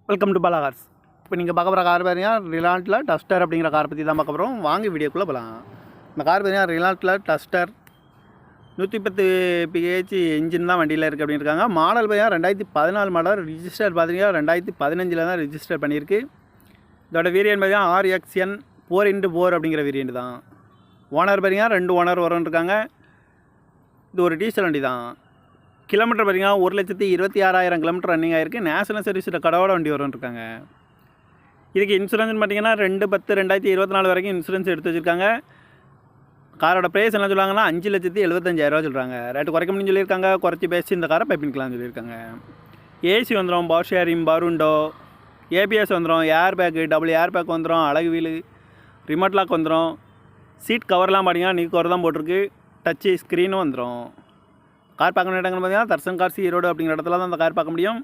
Welcome to Bala cars. இப்போ நீங்கள் பார்க்க போகிற கார் பார்த்தீங்கன்னா ரிலாண்ட்டில் டஸ்டர் அப்படிங்கிற கார் பற்றி தான் பார்க்க போகிறோம். வாங்கி வீடியோக்குள்ளே போகலாம். இந்த கார் பார்த்தீங்கன்னா ரிலாண்ட்டில் டஸ்டர் 110 PH இன்ஜின் தான் வண்டியில் இருக்குது அப்படின்னு இருக்காங்க. மாடல் பார்த்தீங்கன்னா 2014 மாடல். ரிஜிஸ்டர் பார்த்தீங்கன்னா 2015 தான் ரிஜிஸ்டர் பண்ணியிருக்கு. இதோட வேரியன்ட் பார்த்தீங்கன்னா RXN 4x4 அப்படிங்கிற வேரியன்ட் தான். ஓனர் பார்த்தீங்கன்னா 2 ஓனர் வரும்னு இருக்காங்க. இது ஒரு டீசல் வண்டி தான். கிலோமீட்டர் பார்த்தீங்கன்னா 1,26,000 கிலோமீட்டர் ரன்னிங் ஆகிருக்கு. நேஷனல் சர்வீஸில் கடவோட வண்டி வரும்னு இருக்காங்க. இதுக்கு இன்சூரன்ஸ் பார்த்தீங்கன்னா 2/10/2024 வரைக்கும் இன்சூரன்ஸ் எடுத்து வச்சுருக்காங்க. காரோட ப்ரைஸ் என்ன சொல்லுவாங்கன்னா 5,75,000 சொல்கிறாங்க. ரேட்டு குறைக்க முடியும்னு சொல்லியிருக்காங்க. குறைச்சி பேசி இந்த காரை பைப்பின்கலாம்னு சொல்லியிருக்காங்க. ஏசி வந்துடும், பவர் ஷேரிங், பருண்டோ, ABS வந்துடும், air bag, double air bag வந்துடும், அழகு வீலு, ரிமோட் லாக் வந்துடும். சீட் கவர்லாம் பார்த்தீங்கன்னா நீ கவர் தான் போட்டிருக்கு. டச்சு ஸ்க்ரீனும் வந்துடும். கார் பார்க்க வேண்டிய இடங்கள் பார்த்தீங்கன்னா தர்சன் கார்ஸ் ஈரோடு அப்படிங்கிற இடத்துல தான் அந்த கார் பார்க்க முடியும்.